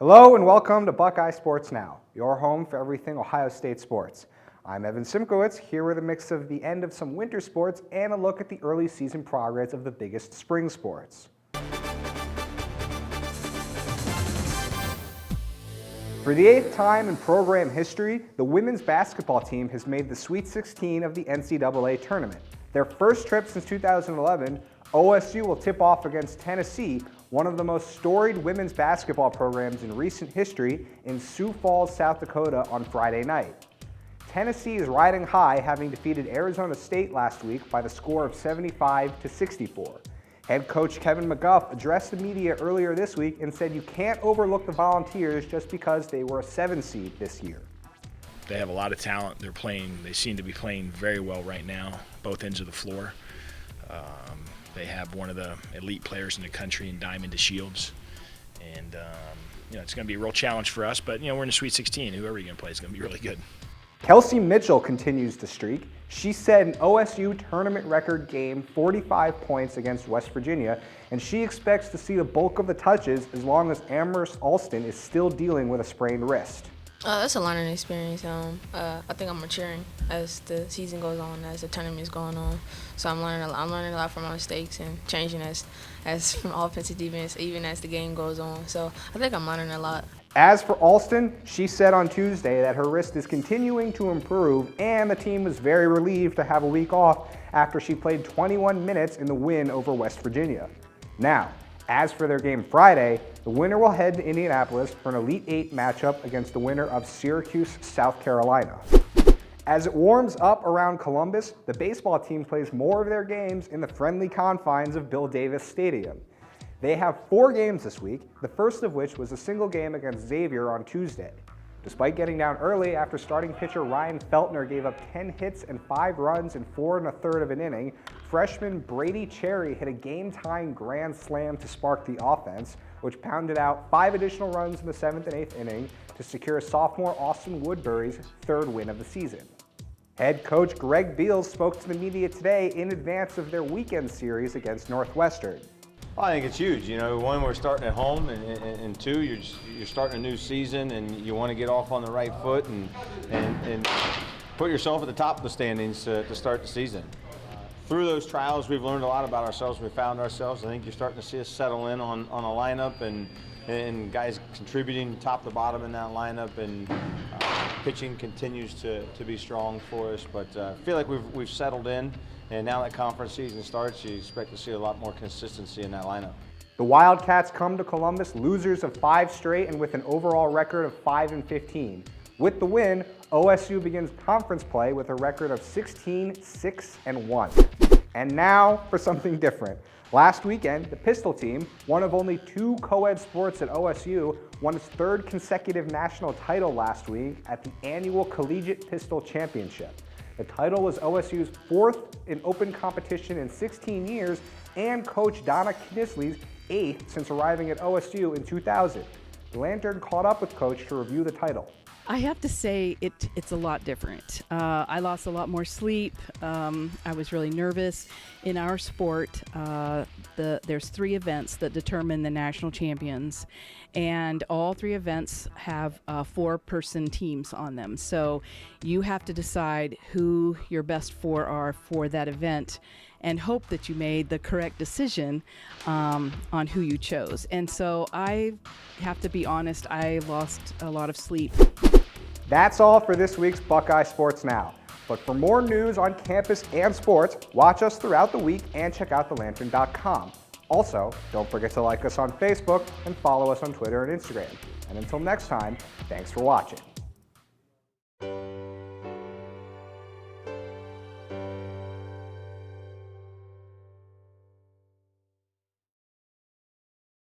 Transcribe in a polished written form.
Hello and welcome to Buckeye Sports Now, your home for everything Ohio State sports. I'm Evan Simkowitz, here with a mix of the end of some winter sports and a look at the early season progress of the biggest spring sports. For the 8th time in program history, the women's basketball team has made the Sweet 16 of the NCAA tournament. Their first trip since 2011, OSU will tip off against Tennessee, one of the most storied women's basketball programs in recent history, in Sioux Falls, South Dakota on Friday night. Tennessee is riding high, having defeated Arizona State last week by the score of 75-64. Head coach Kevin McGuff addressed the media earlier this week and said you can't overlook the Volunteers just because they were a 7 seed this year. They have a lot of talent. They seem to be playing very well right now, both ends of the floor. They have one of the elite players in the country in Diamond DeShields. And, it's going to be a real challenge for us. But, we're in the Sweet 16. Whoever you're going to play is going to be really good. Kelsey Mitchell continues to streak. She set an OSU tournament record game, 45 points against West Virginia, and she expects to see the bulk of the touches as long as Amherst Alston is still dealing with a sprained wrist. It's a learning experience. I think I'm maturing as the season goes on, as the tournament is going on. So I'm learning a lot from my mistakes and changing as from offense to defense, even as the game goes on. So I think I'm learning a lot. As for Alston, she said on Tuesday that her wrist is continuing to improve, and the team was very relieved to have a week off after she played 21 minutes in the win over West Virginia. Now, as for their game Friday, the winner will head to Indianapolis for an Elite Eight matchup against the winner of Syracuse, South Carolina. As it warms up around Columbus, the baseball team plays more of their games in the friendly confines of Bill Davis Stadium. They have 4 games this week, the first of which was a single game against Xavier on Tuesday. Despite getting down early after starting pitcher Ryan Feltner gave up 10 hits and 5 runs in 4 1/3 of an inning, freshman Brady Cherry hit a game-tying grand slam to spark the offense, which pounded out 5 additional runs in the 7th and 8th inning to secure sophomore Austin Woodbury's 3rd win of the season. Head coach Greg Beals spoke to the media today in advance of their weekend series against Northwestern. Well, I think it's huge. One, we're starting at home, and two, you're starting a new season, and you want to get off on the right foot and put yourself at the top of the standings to start the season. Through those trials, we've learned a lot about ourselves. We found ourselves. I think you're starting to see us settle in on a lineup and guys contributing top to bottom in that lineup, and pitching continues to be strong for us. But I feel like we've settled in. And now that conference season starts, you expect to see a lot more consistency in that lineup. The Wildcats come to Columbus losers of 5 straight and with an overall record of 5-15. With the win, OSU begins conference play with a record of 16-6-1. And now for something different. Last weekend, the Pistol team, one of only 2 co-ed sports at OSU, won its 3rd consecutive national title last week at the annual Collegiate Pistol Championship. The title was OSU's 4th in open competition in 16 years and Coach Donna Knisley's 8th since arriving at OSU in 2000. The Lantern caught up with Coach to review the title. I have to say it's a lot different. I lost a lot more sleep. I was really nervous. In our sport, there's 3 events that determine the national champions, and all 3 events have 4-person teams on them. So you have to decide who your best 4 are for that event and hope that you made the correct decision on who you chose. And so I have to be honest, I lost a lot of sleep. That's all for this week's Buckeye Sports Now. But for more news on campus and sports, watch us throughout the week and check out thelantern.com. Also, don't forget to like us on Facebook and follow us on Twitter and Instagram. And until next time, thanks for watching.